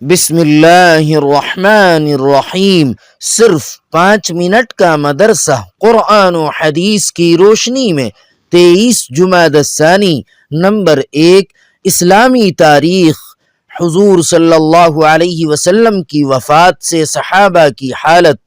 بسم اللہ الرحمن الرحیم۔ صرف 5 منٹ کا مدرسہ قرآن و حدیث کی روشنی میں 23 جمادی الثانی۔ نمبر 1، اسلامی تاریخ۔ حضور صلی اللہ علیہ وسلم کی وفات سے صحابہ کی حالت۔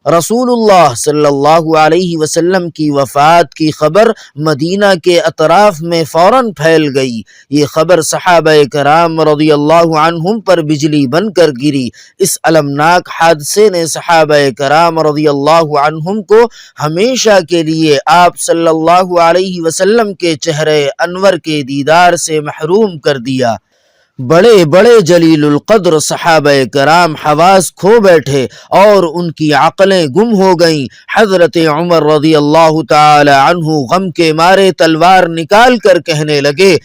رسول اللہ صلی اللہ علیہ وسلم کی وفات کی خبر مدینہ کے اطراف میں فوراً پھیل گئی۔ یہ خبر صحابہ کرام رضی اللہ عنہم پر بجلی بن کر گری۔ اس المناک حادثے نے صحابہ کرام رضی اللہ عنہم کو ہمیشہ کے لیے آپ صلی اللہ علیہ وسلم کے چہرے انور کے دیدار سے محروم کر دیا۔ بڑے بڑے جلیل القدر صحابہ کرام حواس کھو بیٹھے اور ان کی عقلیں گم ہو گئیں۔ حضرت عمر رضی اللہ تعالی عنہ غم کے مارے تلوار نکال کر کہنے لگے،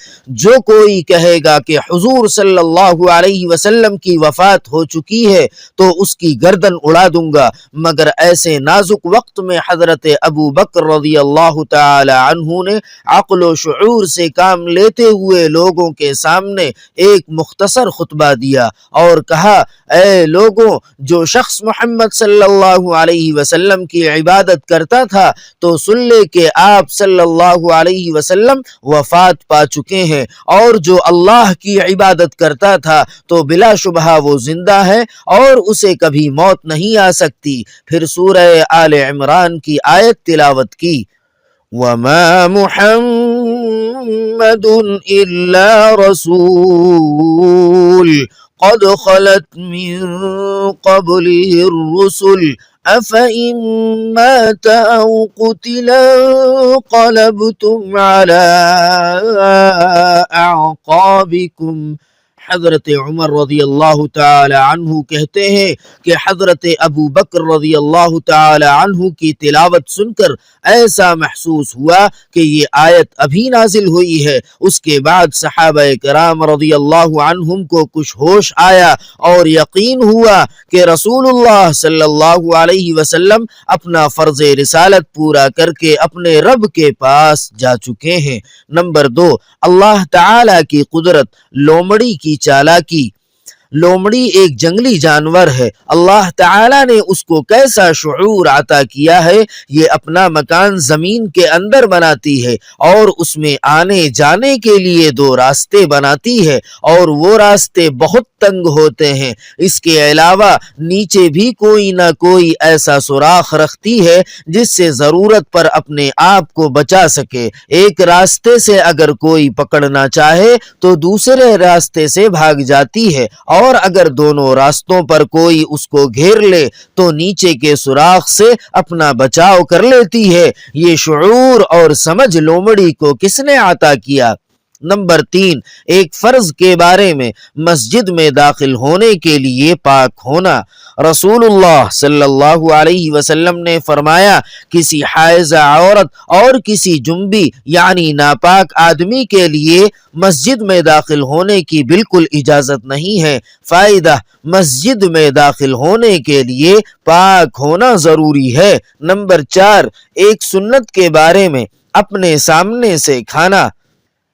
جو کوئی کہے گا کہ حضور صلی اللہ علیہ وسلم کی وفات ہو چکی ہے تو اس کی گردن اڑا دوں گا۔ مگر ایسے نازک وقت میں حضرت ابو بکر رضی اللہ تعالی عنہ نے عقل و شعور سے کام لیتے ہوئے لوگوں کے سامنے ایک مختصر خطبہ دیا اور کہا، اے لوگوں، جو شخص محمد صلی اللہ علیہ وسلم کی عبادت کرتا تھا تو سن لے کہ آپ صلی اللہ علیہ وسلم وفات پا چکے ہیں، اور جو اللہ کی عبادت کرتا تھا تو بلا شبہ وہ زندہ ہے اور اسے کبھی موت نہیں آ سکتی۔ پھر سورہ آل عمران کی آیت تلاوت کی، وَمَا مُحَمَّدٌ إِلَّا رَسُولٌ قَدْ خَلَتْ مِن قَبْلِهِ الرُّسُلُ أَفَإِن مَّاتَ أَوْ قُتِلَ انقلبتم عَلَى أَعْقَابِكُمْ۔ حضرت عمر رضی اللہ تعالی عنہ کہتے ہیں کہ حضرت ابو بکر رضی اللہ تعالی عنہ کی تلاوت سن کر ایسا محسوس ہوا کہ یہ آیت ابھی نازل ہوئی ہے۔ اس کے بعد صحابہ کرام رضی اللہ عنہم کو کچھ ہوش آیا اور یقین ہوا کہ رسول اللہ صلی اللہ علیہ وسلم اپنا فرض رسالت پورا کر کے اپنے رب کے پاس جا چکے ہیں۔ نمبر 2، اللہ تعالی کی قدرت، لومڑی کی چالاکی۔ لومڑی ایک جنگلی جانور ہے۔ اللہ تعالیٰ نے اس کو کیسا شعور عطا کیا ہے، یہ اپنا مکان زمین کے اندر بناتی ہے اور اس میں آنے جانے کے لیے 2 راستے بناتی ہے، اور وہ راستے بہت تنگ ہوتے ہیں۔ اس کے علاوہ نیچے بھی کوئی نہ کوئی ایسا سوراخ رکھتی ہے جس سے ضرورت پر اپنے آپ کو بچا سکے۔ ایک راستے سے اگر کوئی پکڑنا چاہے تو دوسرے راستے سے بھاگ جاتی ہے، اور اگر دونوں راستوں پر کوئی اس کو گھیر لے تو نیچے کے سوراخ سے اپنا بچاؤ کر لیتی ہے۔ یہ شعور اور سمجھ لومڑی کو کس نے عطا کیا؟ نمبر 3، ایک فرض کے بارے میں، مسجد میں داخل ہونے کے لیے پاک ہونا۔ رسول اللہ صلی اللہ علیہ وسلم نے فرمایا، کسی حائضہ عورت اور کسی جنبی یعنی ناپاک آدمی کے لیے مسجد میں داخل ہونے کی بالکل اجازت نہیں ہے۔ فائدہ، مسجد میں داخل ہونے کے لیے پاک ہونا ضروری ہے۔ نمبر 4، ایک سنت کے بارے میں، اپنے سامنے سے کھانا۔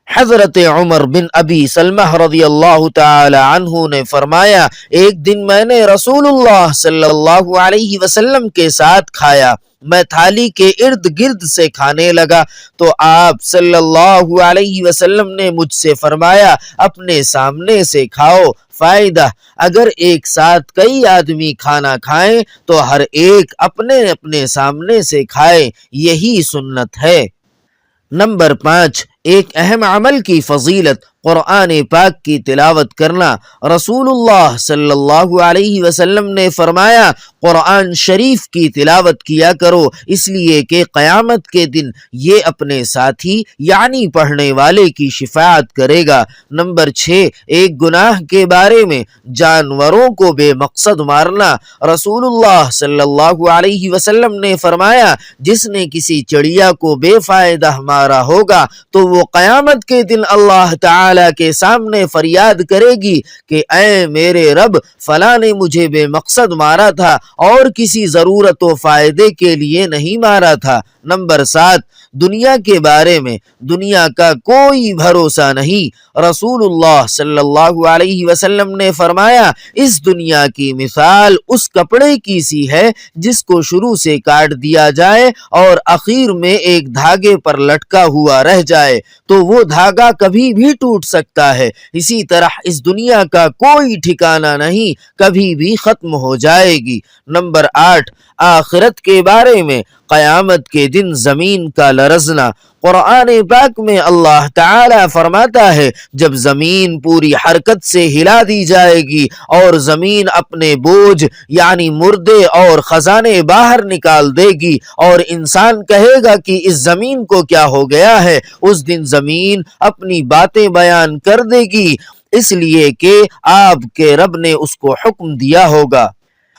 حضرت عمر بن ابی سلمہ رضی اللہ تعالی عنہ نے فرمایا، ایک دن میں نے رسول اللہ صلی اللہ علیہ وسلم کے ساتھ کھایا۔ میں تھالی کے ارد گرد سے کھانے لگا تو آپ صلی اللہ علیہ وسلم نے مجھ سے فرمایا، اپنے سامنے سے کھاؤ۔ فائدہ، اگر ایک ساتھ کئی آدمی کھانا کھائیں تو ہر ایک اپنے اپنے سامنے سے کھائے، یہی سنت ہے۔ نمبر 5، ایک اہم عمل کی فضیلت، قرآن پاک کی تلاوت کرنا۔ رسول اللہ صلی اللہ علیہ وسلم نے فرمایا، قرآن شریف کی تلاوت کیا کرو، اس لیے کہ قیامت کے دن یہ اپنے ساتھی یعنی پڑھنے والے کی شفاعت کرے گا۔ نمبر 6، ایک گناہ کے بارے میں، جانوروں کو بے مقصد مارنا۔ رسول اللہ صلی اللہ علیہ وسلم نے فرمایا، جس نے کسی چڑیا کو بے فائدہ مارا ہوگا تو وہ قیامت کے دن اللہ تعالی کے سامنے فریاد کرے گی کہ اے میرے رب، فلاں نے مجھے بے مقصد مارا تھا اور کسی ضرورت و فائدے کے لیے نہیں مارا تھا۔ نمبر 7، دنیا کے بارے میں دنیا کا کوئی بھروسہ نہیں۔ رسول اللہ صلی اللہ علیہ وسلم نے فرمایا اس دنیا کی مثال اس کپڑے کی سی ہے جس کو شروع سے کاٹ دیا جائے اور اخیر میں ایک دھاگے پر لٹکا ہوا رہ جائے تو وہ دھاگا کبھی بھی ٹوٹ سکتا ہے، اسی طرح اس دنیا کا کوئی ٹھکانہ نہیں، کبھی بھی ختم ہو جائے گی۔ نمبر 8، آخرت کے بارے میں قیامت کے دن زمین کا لرزنا۔ قرآن پاک میں اللہ تعالی فرماتا ہے جب زمین پوری حرکت سے ہلا دی جائے گی اور زمین اپنے بوجھ یعنی مردے اور خزانے باہر نکال دے گی اور انسان کہے گا کہ اس زمین کو کیا ہو گیا ہے، اس دن زمین اپنی باتیں بیان کر دے گی اس لیے کہ آپ کے رب نے اس کو حکم دیا ہوگا۔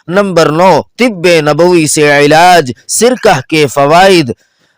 نمبر 9، طب نبوی سے علاج، سرکہ کے فوائد۔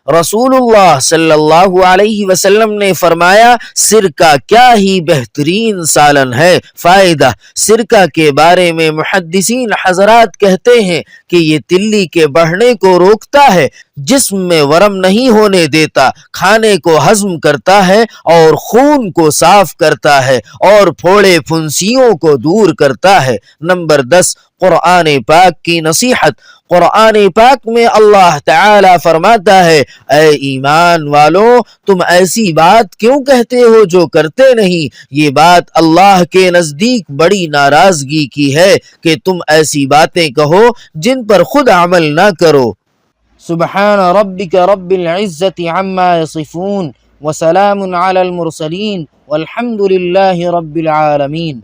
رسول اللہ صلی اللہ علیہ وسلم نے فرمایا سرکہ کیا ہی بہترین سالن ہے۔ فائدہ، سرکہ کے بارے میں محدثین حضرات کہتے ہیں کہ یہ تلی کے بڑھنے کو روکتا ہے، جسم میں ورم نہیں ہونے دیتا، کھانے کو ہضم کرتا ہے اور خون کو صاف کرتا ہے اور پھوڑے پھنسیوں کو دور کرتا ہے۔ نمبر 10، قرآن پاک کی نصیحت۔ قرآن پاک میں اللہ تعالی فرماتا ہے اے ایمان والو تم ایسی بات کیوں کہتے ہو جو کرتے نہیں، یہ بات اللہ کے نزدیک بڑی ناراضگی کی ہے کہ تم ایسی باتیں کہو جن پر خود عمل نہ کرو۔ سبحان ربک رب العزت عما یصفون وسلام علی المرسلین والحمد للہ رب العالمین۔